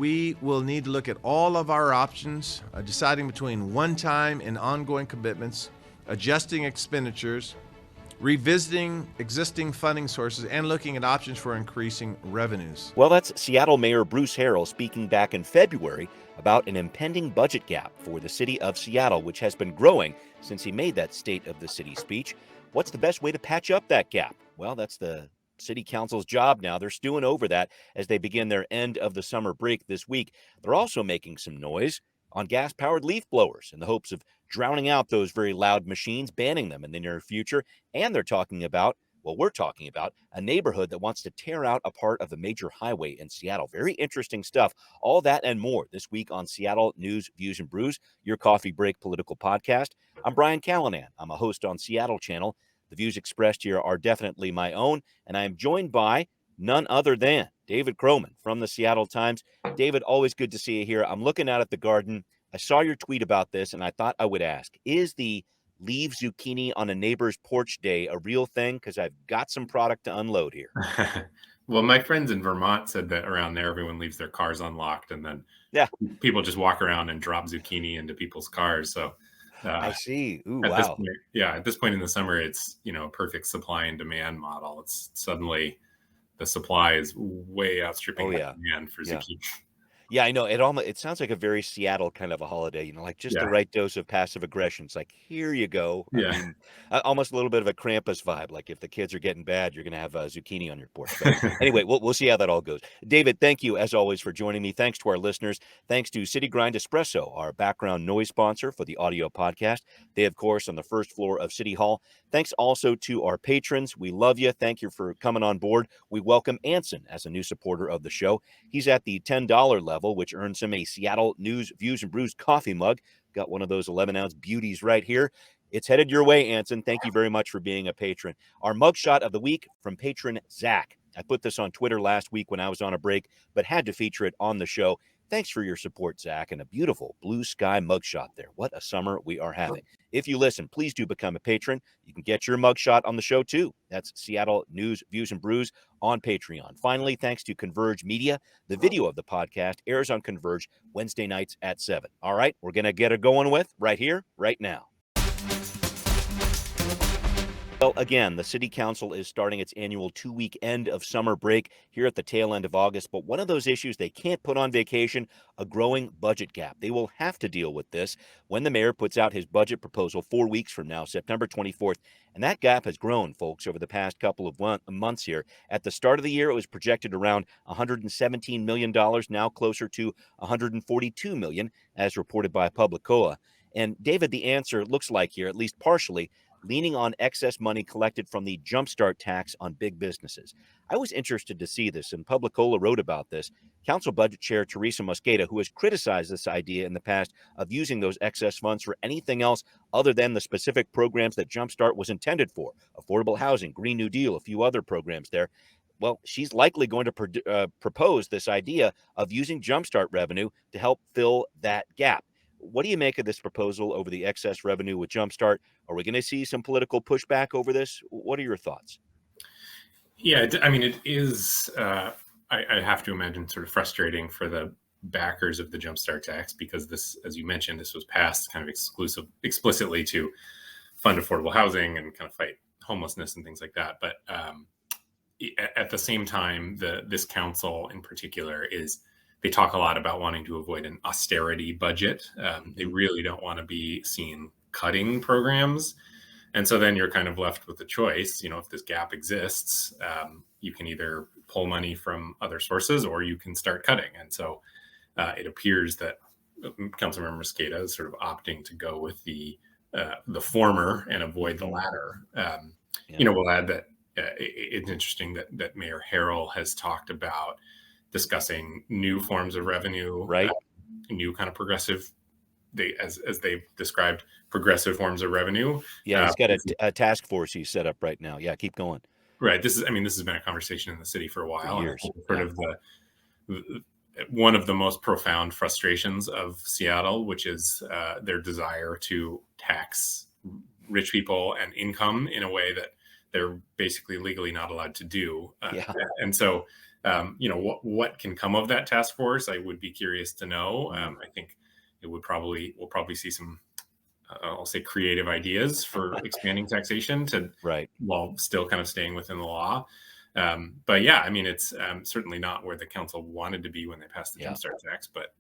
we will need to look at all of our options, deciding between one-time and ongoing commitments, adjusting expenditures, revisiting existing funding sources, and looking at options for increasing revenues. Well, that's Seattle Mayor Bruce Harrell speaking back in February about an impending budget gap for the city of Seattle, which has been growing since he made that State of the City speech. What's the best way to patch up that gap? Well, that's the city council's job now. They're stewing over that as they begin their end of the summer break this week. They're also making some noise on gas-powered leaf blowers in the hopes of drowning out those very loud machines, banning them in the near future. And they're talking about, well, we're talking about a neighborhood that wants to tear out a part of a major highway in Seattle. Very interesting stuff. All that and more this week on Seattle News, Views, and Brews, your coffee break political podcast. I'm Brian Callanan. I'm a host on Seattle Channel. The views expressed here are definitely my own, and I am joined by none other than David Croman from the Seattle Times. David, always good to see you here. I'm looking out at the garden. I saw your tweet about this, and I thought I would ask, is the leave zucchini on a neighbor's porch day a real thing? Because I've got some product to unload here. Well, my friends in Vermont said that around there, everyone leaves their cars unlocked, and then people just walk around and drop zucchini into people's cars. So I see. Ooh, at wow. this point, at this point in the summer, it's, a perfect supply and demand model. It's suddenly the supply is way outstripping the demand for zucchini. Yeah, I know. It sounds like a very Seattle kind of a holiday, like just the right dose of passive aggression. It's like, here you go. I mean, almost a little bit of a Krampus vibe. Like if the kids are getting bad, you're going to have zucchini on your porch. But anyway, we'll see how that all goes. David, thank you as always for joining me. Thanks to our listeners. Thanks to City Grind Espresso, our background noise sponsor for the audio podcast. They, of course, on the first floor of City Hall. Thanks also to our patrons. We love you. Thank you for coming on board. We welcome Anson as a new supporter of the show. He's at the $10 level, which earns him a Seattle News, Views, and Brews coffee mug. Got one of those 11-ounce beauties right here. It's headed your way, Anson. Thank you very much for being a patron. Our mugshot of the week from patron Zach. I put this on Twitter last week when I was on a break, but had to feature it on the show. Thanks for your support, Zach, and a beautiful blue sky mugshot there. What a summer we are having. If you listen, please do become a patron. You can get your mugshot on the show, too. That's Seattle News, Views, and Brews on Patreon. Finally, thanks to Converge Media. The video of the podcast airs on Converge Wednesday nights at 7. All right, we're going to get it going with right here, right now. Well, again, the City Council is starting its annual 2-week end of summer break here at the tail end of August. But one of those issues they can't put on vacation, a growing budget gap. They will have to deal with this when the mayor puts out his budget proposal 4 weeks from now, September 24th. And that gap has grown, folks, over the past couple of months here. At the start of the year, it was projected around $117 million, now closer to $142 million, as reported by Publicoa. And David, the answer looks like here, at least partially, leaning on excess money collected from the jumpstart tax on big businesses. I was interested to see this, and Publicola wrote about this. Council Budget Chair Teresa Mosqueda, who has criticized this idea in the past of using those excess funds for anything else other than the specific programs that Jumpstart was intended for, affordable housing, Green New Deal, a few other programs there. Well, she's likely going to propose this idea of using Jumpstart revenue to help fill that gap. What do you make of this proposal over the excess revenue with Jumpstart? Are we going to see some political pushback over this? What are your thoughts? Yeah, I mean, it is, I have to imagine, sort of frustrating for the backers of the Jumpstart tax, because this, as you mentioned, this was passed kind of explicitly to fund affordable housing and kind of fight homelessness and things like that. But at the same time, this council in particular they talk a lot about wanting to avoid an austerity budget. They really don't want to be seen cutting programs. And so then you're kind of left with the choice, if this gap exists, you can either pull money from other sources or you can start cutting. And so it appears that Councilmember Mosqueda is sort of opting to go with the former and avoid the latter. We'll add that it's interesting that Mayor Harrell has talked about discussing new forms of revenue, right? New kind of progressive, as they've described, progressive forms of revenue. Yeah, he's got a task force he's set up right now. Yeah, keep going. Right. This has been a conversation in the city for a while. For years. Sort of one of the most profound frustrations of Seattle, which is their desire to tax rich people and income in a way that they're basically legally not allowed to do. And so what can come of that task force, I would be curious to know. I think we'll probably see some, I'll say, creative ideas for expanding taxation while still kind of staying within the law. But yeah, I mean, it's certainly not where the council wanted to be when they passed the Jumpstart tax, but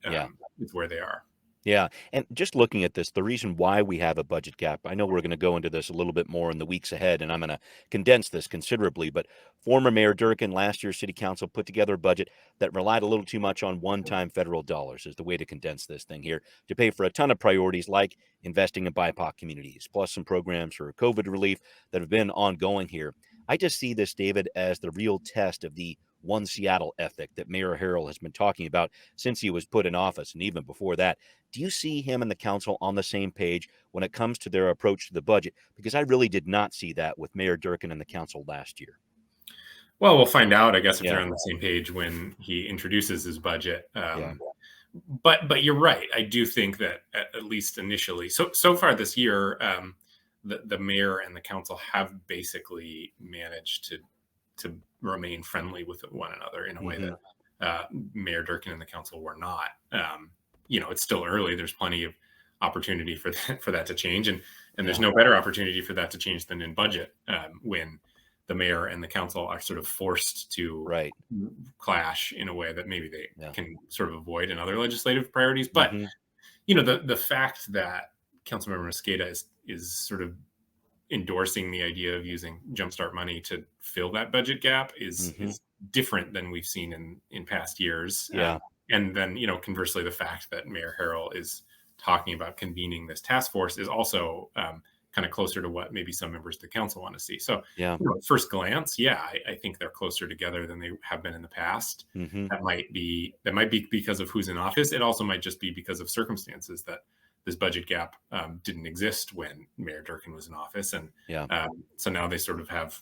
it's where they are. Yeah. And just looking at this, the reason why we have a budget gap, I know we're going to go into this a little bit more in the weeks ahead, and I'm going to condense this considerably, but former Mayor Durkin, last year's city council, put together a budget that relied a little too much on one-time federal dollars, is the way to condense this thing here, to pay for a ton of priorities like investing in BIPOC communities, plus some programs for COVID relief that have been ongoing here. I just see this, David, as the real test of the One Seattle ethic that Mayor Harrell has been talking about since he was put in office, and even before that. Do you see him and the council on the same page when it comes to their approach to the budget? Because I really did not see that with Mayor Durkin and the council last year. Well, we'll find out, I guess, if they're on the same page when he introduces his budget. But you're right. I do think that at least initially, so far this year, the mayor and the council have basically managed to remain friendly with one another in a way that Mayor Durkin and the council were not. It's still early. There's plenty of opportunity for that to change, and there's no better opportunity for that to change than in budget, when the mayor and the council are sort of forced to clash in a way that maybe they can sort of avoid in other legislative priorities. But the fact that Councilmember Mosqueda is sort of endorsing the idea of using Jumpstart money to fill that budget gap is different than we've seen in past years. And then, conversely, the fact that Mayor Harrell is talking about convening this task force is also kind of closer to what maybe some members of the council want to see. So at first glance, I think they're closer together than they have been in the past. That might be because of who's in office. It also might just be because of circumstances that this budget gap didn't exist when Mayor Durkin was in office. And so now they sort of have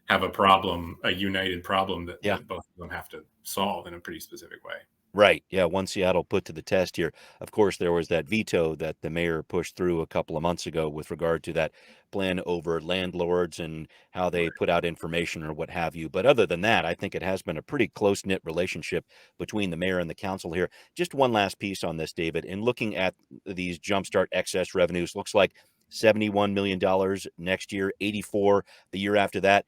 a problem, a united problem that both of them have to solve in a pretty specific way. Right. Yeah. One Seattle put to the test here. Of course, there was that veto that the mayor pushed through a couple of months ago with regard to that plan over landlords and how they put out information or what have you. But other than that, I think it has been a pretty close-knit relationship between the mayor and the council here. Just one last piece on this, David. In looking at these Jumpstart excess revenues, looks like $71 million next year, 84 the year after that.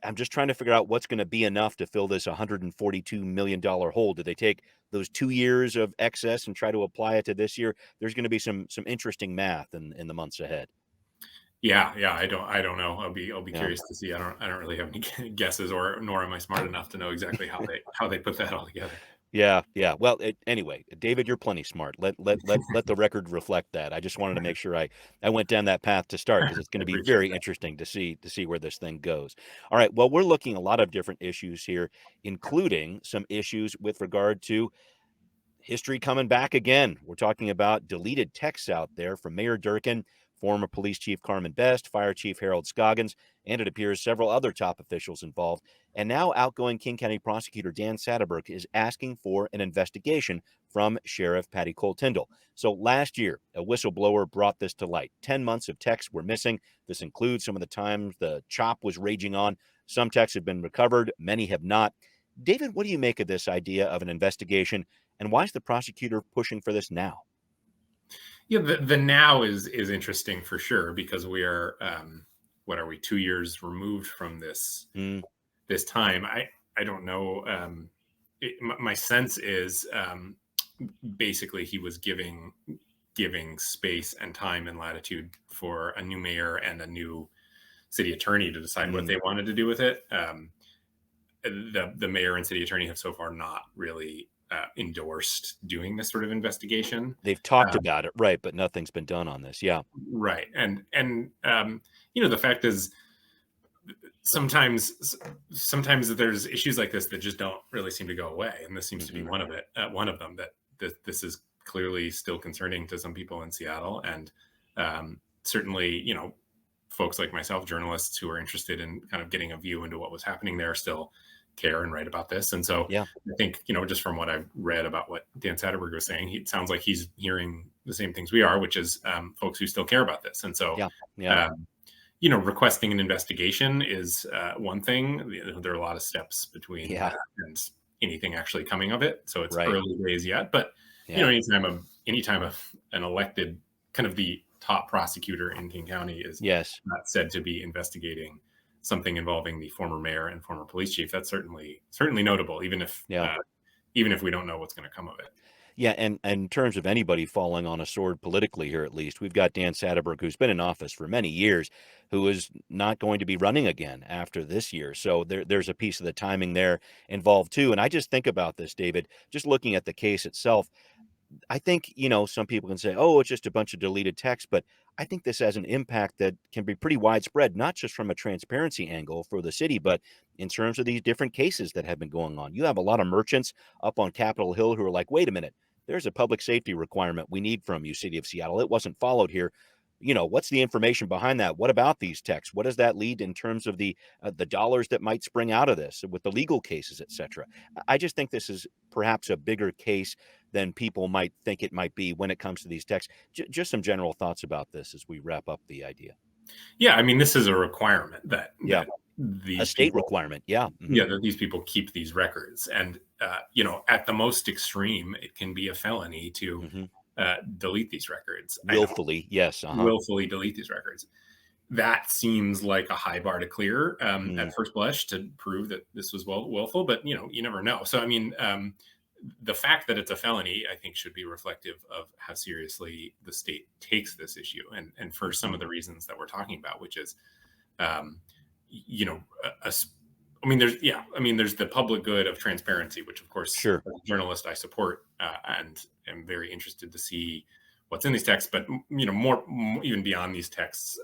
I'm just trying to figure out what's going to be enough to fill this $142 million hole. Do they take those 2 years of excess and try to apply it to this year? There's going to be some interesting math in the months ahead. Yeah. I don't know. I'll be curious to see. I don't really have any guesses, nor am I smart enough to know exactly how they put that all together. Yeah. Well, anyway, David, you're plenty smart. Let the record reflect that. I just wanted to make sure I went down that path to start, because it's going to be very interesting to see where this thing goes. All right. Well, we're looking at a lot of different issues here, including some issues with regard to history coming back again. We're talking about deleted texts out there from Mayor Durkin, former Police Chief Carmen Best, Fire Chief Harold Scoggins, and it appears several other top officials involved. And now outgoing King County Prosecutor Dan Satterberg is asking for an investigation from Sheriff Patty Cole-Tyndall. So last year, a whistleblower brought this to light. 10 months of texts were missing. This includes some of the times the CHOP was raging on. Some texts have been recovered, many have not. David, what do you make of this idea of an investigation, and why is the prosecutor pushing for this now? Yeah, the now is interesting for sure, because we are, 2 years removed from this time. I don't know. My sense is basically he was giving space and time and latitude for a new mayor and a new city attorney to decide what they wanted to do with it. The mayor and city attorney have so far not really endorsed doing this sort of investigation. They've talked about it, right, but nothing's been done on this. Yeah, right. And the fact is, sometimes there's issues like this that just don't really seem to go away, and this seems to be one of them. That this is clearly still concerning to some people in Seattle, and certainly, folks like myself, journalists who are interested in kind of getting a view into what was happening there, still care and write about this. And so I think, just from what I've read about what Dan Satterberg was saying, it sounds like he's hearing the same things we are, which is folks who still care about this. And so, requesting an investigation is one thing. There are a lot of steps between that and anything actually coming of it. So it's early days yet. But anytime an elected, kind of the top prosecutor in King County is not said to be investigating something involving the former mayor and former police chief, that's certainly notable, even if we don't know what's going to come of it. Yeah, and in terms of anybody falling on a sword politically here, at least, we've got Dan Satterberg, who's been in office for many years, who is not going to be running again after this year. So there's a piece of the timing there involved, too. And I just think about this, David, just looking at the case itself. I think, some people can say, oh, it's just a bunch of deleted text, but I think this has an impact that can be pretty widespread, not just from a transparency angle for the city, but in terms of these different cases that have been going on. You have a lot of merchants up on Capitol Hill who are like, wait a minute, there's a public safety requirement we need from you, City of Seattle. It wasn't followed here. What's the information behind that? What about these texts? What does that lead in terms of the dollars that might spring out of this with the legal cases, et cetera? I just think this is perhaps a bigger case than people might think it might be when it comes to these texts. Just some general thoughts about this as we wrap up the idea. Yeah, I mean, this is a requirement that a state requirement. Yeah. Mm-hmm. Yeah, that these people keep these records. And, at the most extreme, it can be a felony to delete these records. Willfully, yes. Willfully delete these records. That seems like a high bar to clear at first blush to prove that this was willful, but, you never know. So, I mean, the fact that it's a felony, I think, should be reflective of how seriously the state takes this issue. And for some of the reasons that we're talking about, which is, there's the public good of transparency, which, of course, as a journalist, I support and am very interested to see what's in these texts. But, more even beyond these texts,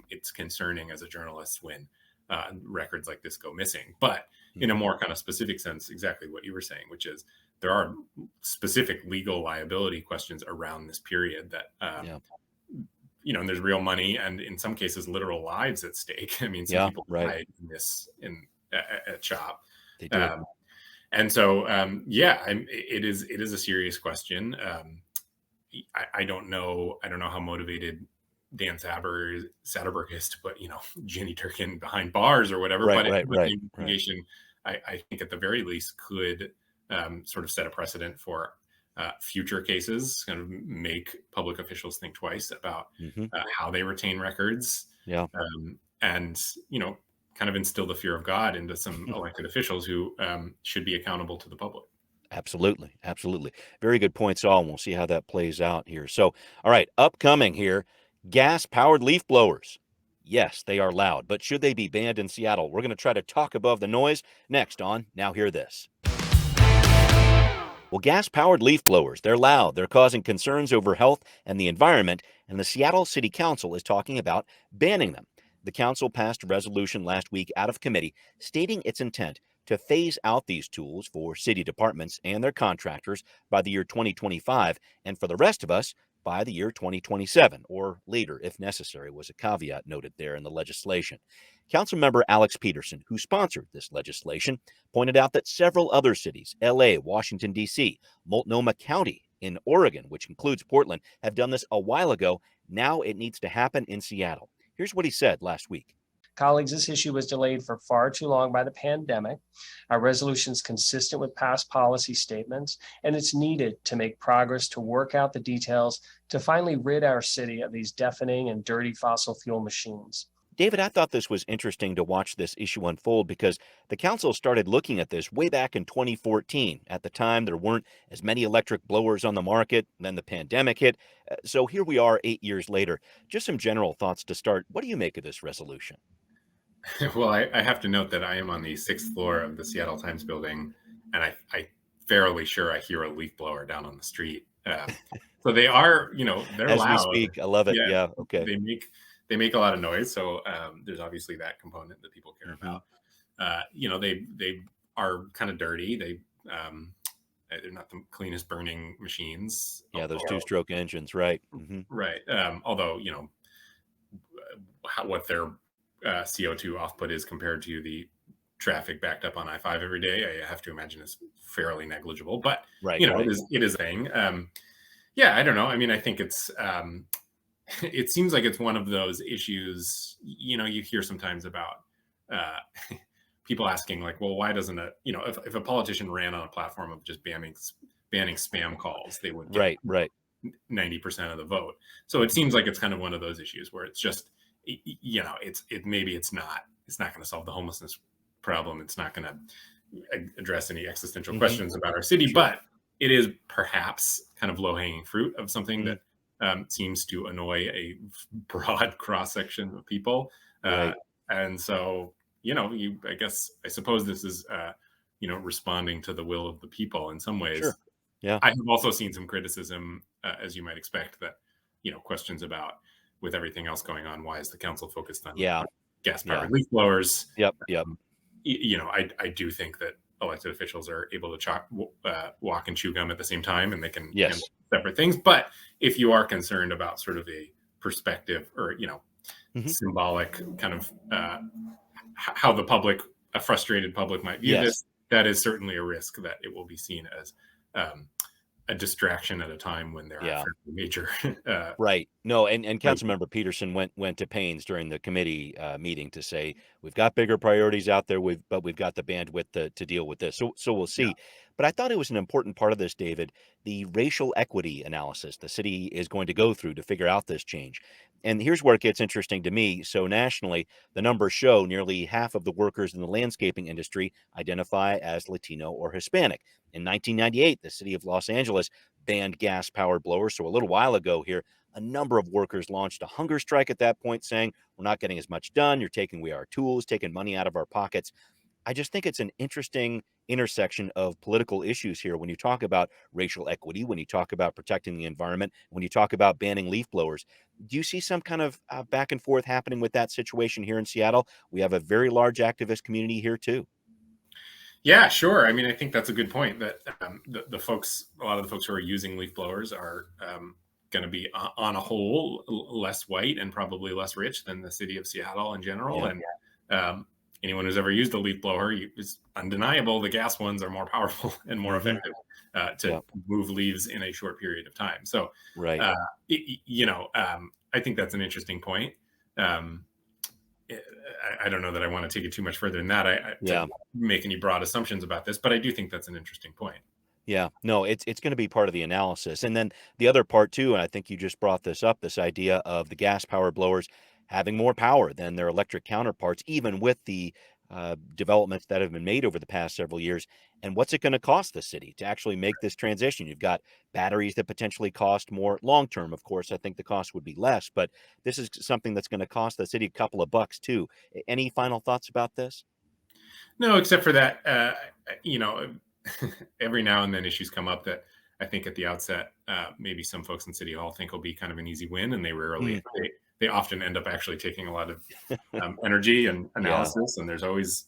it's concerning as a journalist when records like this go missing. But in a more kind of specific sense, exactly what you were saying, which is there are specific legal liability questions around this period that, and there's real money and in some cases literal lives at stake. I mean, some people died in this at CHOP. They do. And so, it is a serious question. I don't know how motivated Dan Satterberg is to put, Jenny Durkin behind bars or whatever. But the investigation, I think at the very least could sort of set a precedent for future cases, kind of make public officials think twice about how they retain records. Yeah. And, kind of instill the fear of God into some elected officials who should be accountable to the public. Absolutely. Absolutely. Very good points all. And we'll see how that plays out here. So, all right, upcoming here, gas-powered leaf blowers. Yes, they are loud, but should they be banned in Seattle? We're going to try to talk above the noise next on Now Hear This. Well, gas-powered leaf blowers, they're loud. They're causing concerns over health and the environment, and the Seattle City Council is talking about banning them. The council passed a resolution last week out of committee stating its intent to phase out these tools for city departments and their contractors by the year 2025, and for the rest of us by the year 2027, or later if necessary, was a caveat noted there in the legislation. Councilmember Alex Peterson, who sponsored this legislation, pointed out that several other cities, LA, Washington, D.C., Multnomah County in Oregon, which includes Portland, have done this a while ago. Now it needs to happen in Seattle. Here's what he said last week. Colleagues, this issue was delayed for far too long by the pandemic. Our resolution is consistent with past policy statements, and it's needed to make progress to work out the details to finally rid our city of these deafening and dirty fossil fuel machines. David, I thought this was interesting to watch this issue unfold because the council started looking at this way back in 2014. At the time, there weren't as many electric blowers on the market. Then the pandemic hit. So here we are 8 years later. Just some general thoughts to start. What do you make of this resolution? Well, I have to note that I am on the 6th floor of the Seattle Times building, and I fairly sure I hear a leaf blower down on the street. So they are, they're as loud. As we speak, I love it. Yeah. Okay. They make a lot of noise. So there's obviously that component that people care about. They are kind of dirty. They're not the cleanest burning machines. Yeah, those two-stroke engines, right? Right. Although, what their CO2 output is compared to the traffic backed up on I-5 every day, I have to imagine is fairly negligible. But it is a thing. I don't know. I mean, I think it's it seems like it's one of those issues, you know, you hear sometimes about uh, people asking like, well, why doesn't it, you know, if a politician ran on a platform of just banning spam calls, they would get Right. 90% of the vote. So it seems like it's kind of one of those issues where it's just, you know, maybe it's not going to solve the homelessness problem. It's not going to address any existential questions about our city, but it is perhaps kind of low hanging fruit of something that seems to annoy a broad cross section of people. And so, you know, I suppose this is, you know, responding to the will of the people in some ways. Sure. Yeah. I have also seen some criticism, as you might expect, that, you know, questions about, with everything else going on, why is the council focused on gas-powered leaf blowers? Yep. You know, I do think that elected officials are able to walk and chew gum at the same time, and they can handle separate things. But if you are concerned about sort of a perspective or, you know, symbolic kind of how the public, a frustrated public might view this, that is certainly a risk that it will be seen as a distraction at a time when there are major right. No, and Councilmember Peterson went to pains during the committee meeting to say we've got bigger priorities out there, but we've got the bandwidth to deal with this. So we'll see. But I thought it was an important part of this, David, the racial equity analysis the city is going to go through to figure out this change. And here's where it gets interesting to me. So nationally, the numbers show nearly half of the workers in the landscaping industry identify as Latino or Hispanic. In 1998, the city of Los Angeles banned gas-powered blowers. So a little while ago here, a number of workers launched a hunger strike at that point, saying, we're not getting as much done. You're taking away our tools, taking money out of our pockets. I just think it's an interesting intersection of political issues here when you talk about racial equity, when you talk about protecting the environment, when you talk about banning leaf blowers. Do you see some kind of back and forth happening with that situation here in Seattle? We have a very large activist community here too. Yeah, sure. I mean, I think that's a good point, that the folks, a lot of the folks who are using leaf blowers are going to be on a whole less white and probably less rich than the city of Seattle in general. And anyone who's ever used a leaf blower, it's undeniable the gas ones are more powerful and more effective to move leaves in a short period of time. So, you know, I think that's an interesting point. I don't know that I want to take it too much further than that. To make any broad assumptions about this, but I do think that's an interesting point. Yeah, no, it's going to be part of the analysis. And then the other part too, and I think you just brought this up, this idea of the gas power blowers having more power than their electric counterparts, even with the developments that have been made over the past several years. And what's it going to cost the city to actually make this transition? You've got batteries that potentially cost more long term. Of course, I think the cost would be less, but this is something that's going to cost the city a couple of bucks too. Any final thoughts about this? No, except for that, you know, every now and then issues come up that I think at the outset, maybe some folks in City Hall think will be kind of an easy win, and they often end up actually taking a lot of energy and analysis. And there's always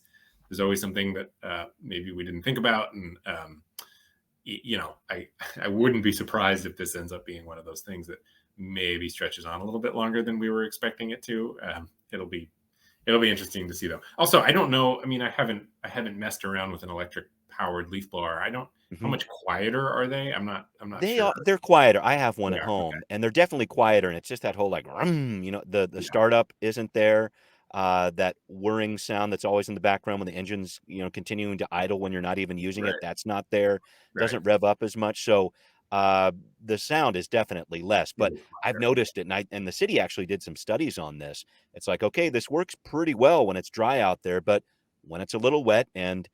something that maybe we didn't think about. And you know, I wouldn't be surprised if this ends up being one of those things that maybe stretches on a little bit longer than we were expecting it to. It'll be interesting to see, though. Also, I don't know. I mean, I haven't messed around with an electric powered leaf blower. I don't. How much quieter are they? I'm not sure. They're quieter. I have one at home, and they're definitely quieter. And it's just that whole like, you know, the startup isn't there. That whirring sound that's always in the background when the engine's, you know, continuing to idle when you're not even using it. That's not there. Doesn't rev up as much. So the sound is definitely less. But I've noticed it, and the city actually did some studies on this. It's like, okay, this works pretty well when it's dry out there, but when it's a little wet, and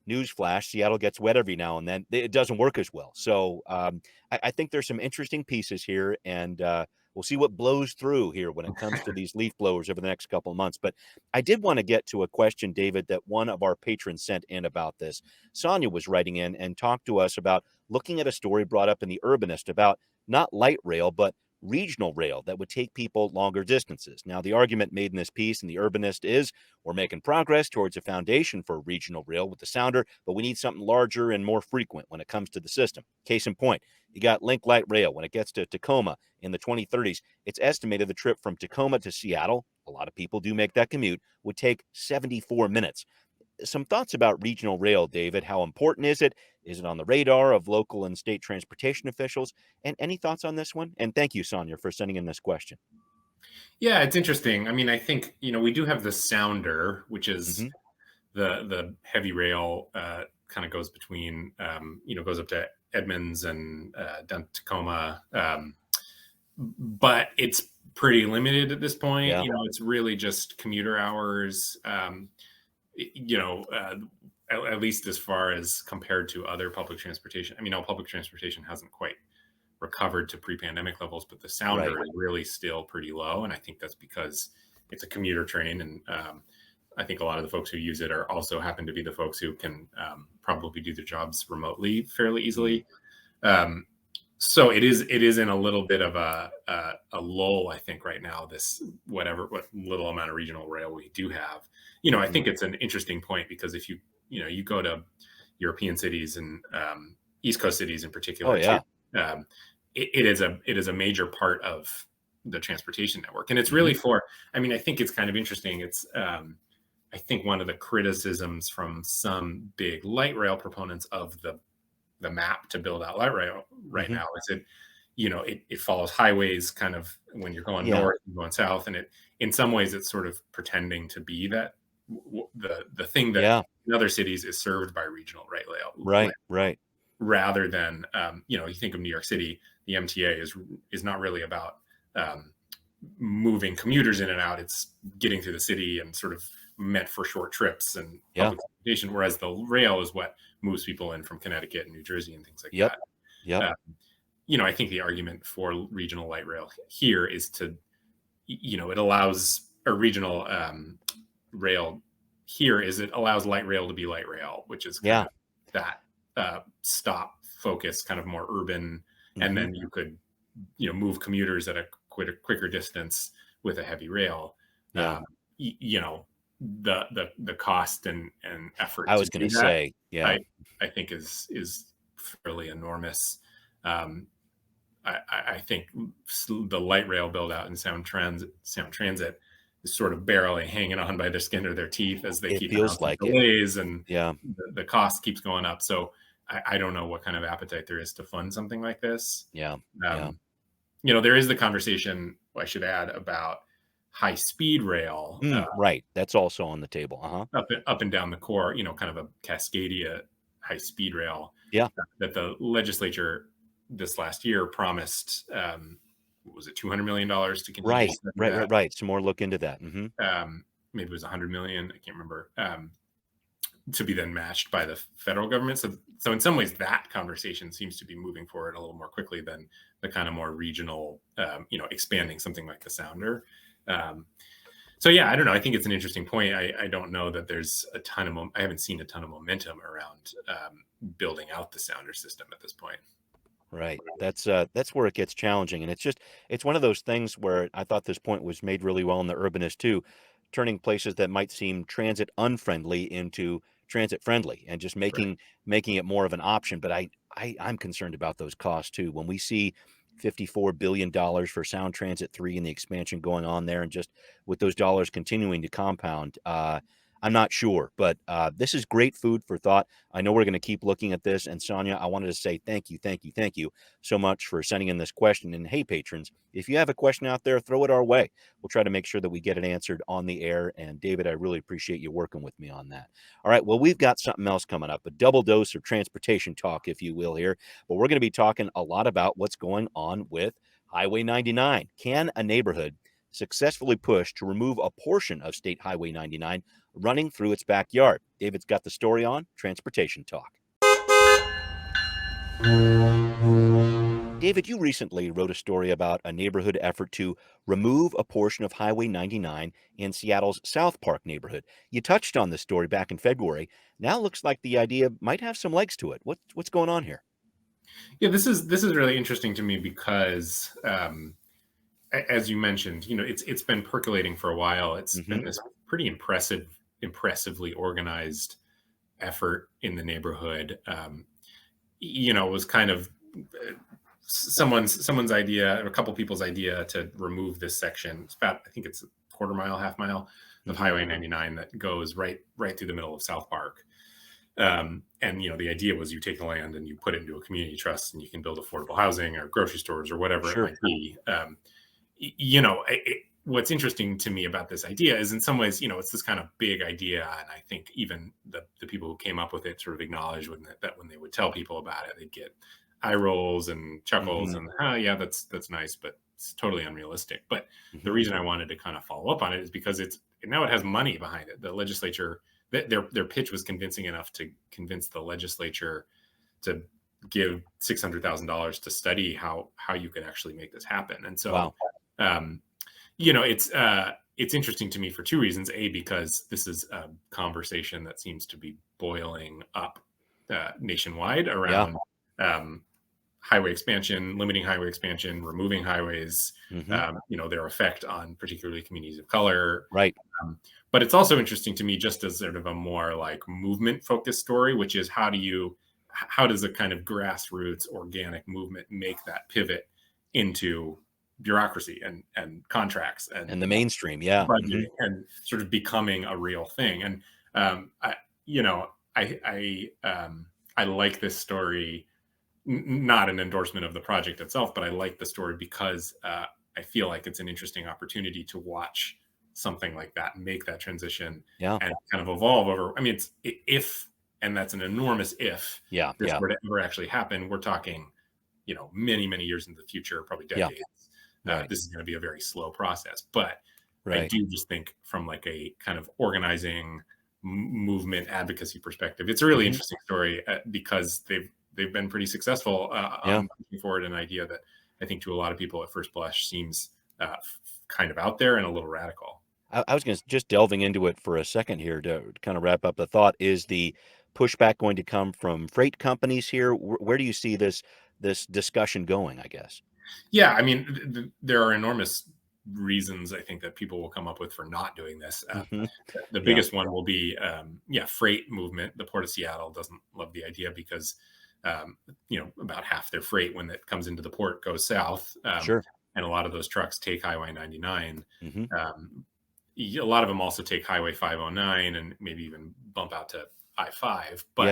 newsflash, Seattle gets wet every now and then, it doesn't work as well. So I think there's some interesting pieces here, and we'll see what blows through here when it comes to these leaf blowers over the next couple of months. But I did want to get to a question, David, that one of our patrons sent in about this. Sonia was writing in and talked to us about looking at a story brought up in the Urbanist about not light rail, but regional rail that would take people longer distances. Now, the argument made in this piece in the Urbanist is we're making progress towards a foundation for regional rail with the sounder, but we need something larger and more frequent when it comes to the system. Case in point, you got Link Light Rail. When it gets to Tacoma in the 2030s, it's estimated the trip from Tacoma to Seattle, a lot of people do make that commute, would take 74 minutes. Some thoughts about regional rail, David. How important is it? Is it on the radar of local and state transportation officials? And any thoughts on this one? And thank you, Sonia, for sending in this question. Yeah, it's interesting. I mean, I think, we do have the Sounder, which is the heavy rail, kind of goes between, goes up to Edmonds and down to Tacoma. But it's pretty limited at this point. Yeah. It's really just commuter hours, at least as far as compared to other public transportation. I mean, all public transportation hasn't quite recovered to pre-pandemic levels, but the Sounder is really still pretty low. And I think that's because it's a commuter train. And I think a lot of the folks who use it are also happen to be the folks who can probably do their jobs remotely fairly easily. So it is in a little bit of a lull, I think, right now, what little amount of regional rail we do have. I think it's an interesting point, because if you go to European cities and East Coast cities in particular, it is a major part of the transportation network. And it's really I think it's kind of interesting. It's I think one of the criticisms from some big light rail proponents of the map to build out light rail right now is it follows highways kind of when you're going north and going south, and in some ways it's sort of pretending to be that the thing that in other cities is served by regional rail, right, rather than you think of New York City, the MTA is not really about moving commuters in and out. It's getting through the city and sort of meant for short trips and public transportation, whereas the rail is what moves people in from Connecticut and New Jersey and things like that. I think the argument for regional light rail here is to, it allows a regional rail here is it allows light rail to be light rail, which is kind of that stop focus, kind of more urban. And then you could, move commuters at a quicker distance with a heavy rail. The cost and effort. I was going to say, I think is fairly enormous. I think the light rail build out in Sound Transit is sort of barely hanging on by their skin or their teeth as they keep feels like delays, and the cost keeps going up. So I don't know what kind of appetite there is to fund something like this. There is the conversation, I should add, about high-speed rail. Right. That's also on the table. Up and down the core, kind of a Cascadia high-speed rail. That the legislature this last year promised, was it $200 million to continue? Right. Some more look into that. Maybe it was $100 million. I can't remember. To be then matched by the federal government. So in some ways, that conversation seems to be moving forward a little more quickly than the kind of more regional, expanding something like the Sounder. So I don't know. I think it's an interesting point. I don't know that there's a ton of I haven't seen a ton of momentum around building out the Sounder system at this point. Right. That's where it gets challenging. And it's one of those things where I thought this point was made really well in the Urbanist too, turning places that might seem transit unfriendly into transit friendly and just making it more of an option. But I'm concerned about those costs too. When we see $54 billion for Sound Transit 3 and the expansion going on there, and just with those dollars continuing to compound, I'm not sure, but this is great food for thought. I know we're going to keep looking at this. And Sonia, I wanted to say thank you so much for sending in this question. And hey, patrons, if you have a question out there, throw it our way. We'll try to make sure that we get it answered on the air. And David, I really appreciate you working with me on that. All right, well, we've got something else coming up, a double dose of transportation talk, if you will, here. But we're going to be talking a lot about what's going on with Highway 99. Can a neighborhood successfully push to remove a portion of State Highway 99 running through its backyard? David's got the story on Transportation Talk. David, you recently wrote a story about a neighborhood effort to remove a portion of Highway 99 in Seattle's South Park neighborhood. You touched on this story back in February. Now it looks like the idea might have some legs to it. What's going on here? Yeah, this is really interesting to me because as you mentioned, it's been percolating for a while. It's been this pretty impressively organized effort in the neighborhood. It was kind of someone's idea, or a couple people's idea, to remove this section. It's about, I think it's a half mile of Highway 99 that goes right through the middle of South Park. And the idea was you take the land and you put it into a community trust, and you can build affordable housing or grocery stores or whatever it might be. What's interesting to me about this idea is, in some ways, it's this kind of big idea, and I think even the people who came up with it sort of acknowledged that when they would tell people about it, they'd get eye rolls and chuckles, and yeah, that's nice, but it's totally unrealistic. But the reason I wanted to kind of follow up on it is because now it has money behind it. The legislature, their pitch was convincing enough to convince the legislature to give $600,000 to study how you could actually make this happen. And so, it's interesting to me for two reasons. A, because this is a conversation that seems to be boiling up nationwide around highway expansion, limiting highway expansion, removing highways, their effect on particularly communities of color. Right. But it's also interesting to me just as sort of a more like movement focused story, which is how does a kind of grassroots organic movement make that pivot into bureaucracy and contracts and the mainstream, budgeting, and sort of becoming a real thing. And I like this story, not an endorsement of the project itself, but I like the story because I feel like it's an interesting opportunity to watch something like that make that transition and kind of evolve over. I mean, and that's an enormous if this were to ever actually happen, we're talking, many, many years into the future, probably decades. This is going to be a very slow process, but I do just think from like a kind of organizing movement advocacy perspective, it's a really interesting story because they've been pretty successful on pushing forward an idea that I think to a lot of people at first blush seems kind of out there and a little radical. I was going to just delving into it for a second here to kind of wrap up the thought. Is the pushback going to come from freight companies here? Where do you see this discussion going, I guess? Yeah, I mean, there are enormous reasons I think that people will come up with for not doing this. The biggest one will be, freight movement. The Port of Seattle doesn't love the idea because, about half their freight when it comes into the port goes south. And a lot of those trucks take Highway 99. A lot of them also take Highway 509 and maybe even bump out to I-5. But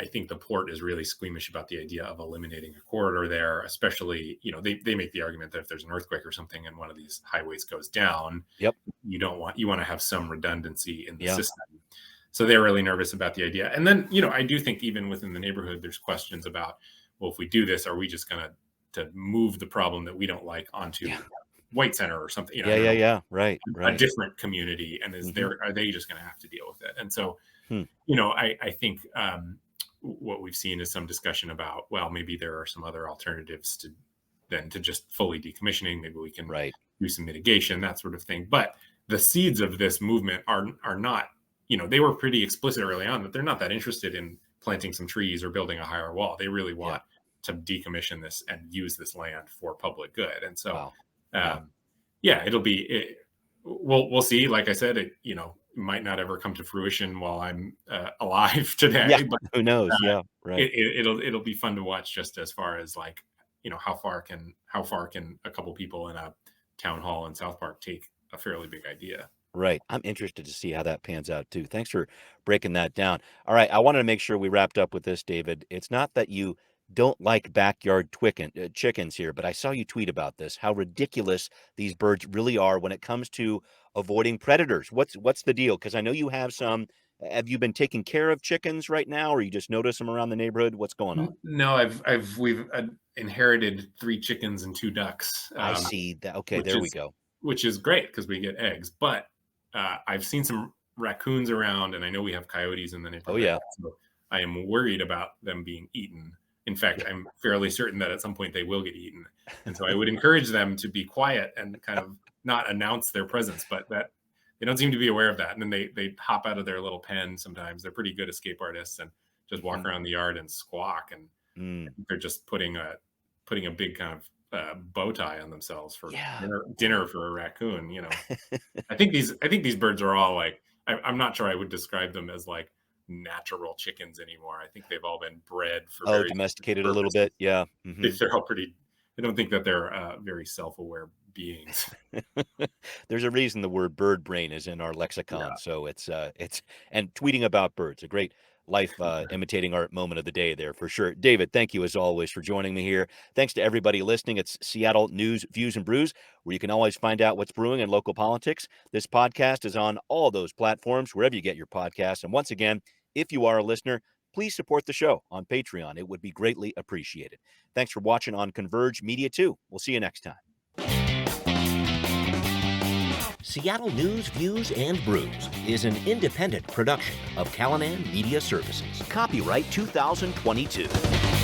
I think the port is really squeamish about the idea of eliminating a corridor there, especially, they make the argument that if there's an earthquake or something and one of these highways goes down, you want to have some redundancy in the system. So they're really nervous about the idea. And then, I do think even within the neighborhood, there's questions about, well, if we do this, are we just going to move the problem that we don't like onto White Center or something? Right. A different community. And are they just going to have to deal with it? And so, I think, what we've seen is some discussion about, well, maybe there are some other alternatives to just fully decommissioning. Maybe we can do some mitigation, that sort of thing. But the seeds of this movement are not, they were pretty explicit early on that they're not that interested in planting some trees or building a higher wall. They really want to decommission this and use this land for public good. And so, we'll see. Like I said, it might not ever come to fruition while I'm alive today, but who knows? It'll be fun to watch, just as far as like, how far can a couple people in a town hall in South Park take a fairly big idea. Right. I'm interested to see how that pans out too. Thanks for breaking that down. All right. I wanted to make sure we wrapped up with this, David. It's not that you don't like backyard chickens here, but I saw you tweet about this, how ridiculous these birds really are when it comes to avoiding predators. What's the deal? Because I know you have some. Have you been taking care of chickens right now, or you just notice them around the neighborhood? What's going on? No, we've inherited 3 chickens and 2 ducks. I see that. Okay, there we go. Which is great because we get eggs. But I've seen some raccoons around, and I know we have coyotes in the neighborhood. Oh yeah. So I am worried about them being eaten. In fact, I'm fairly certain that at some point they will get eaten. And so I would encourage them to be quiet and kind of not announce their presence, but that they don't seem to be aware of that. And then they hop out of their little pen sometimes. They're pretty good escape artists and just walk around the yard and squawk. And they're just putting a big kind of bow tie on themselves for dinner for a raccoon. I think these birds are all like, I'm not sure I would describe them as like natural chickens anymore. I think they've all been bred for domesticated a little bit. Yeah. They're all pretty. I don't think that they're very self-aware beings. There's a reason the word bird brain is in our lexicon. So it's and tweeting about birds, a great life imitating art moment of the day there for sure. David, thank you as always for joining me here. Thanks to everybody listening. It's Seattle News, Views, and Brews, where you can always find out what's brewing in local politics. This podcast is on all those platforms, wherever you get your podcasts. And once again, if you are a listener, please support the show on Patreon. It would be greatly appreciated. Thanks for watching on Converge Media too. We'll see you next time. Seattle News, Views, and Brews is an independent production of Callanan Media Services. Copyright 2022.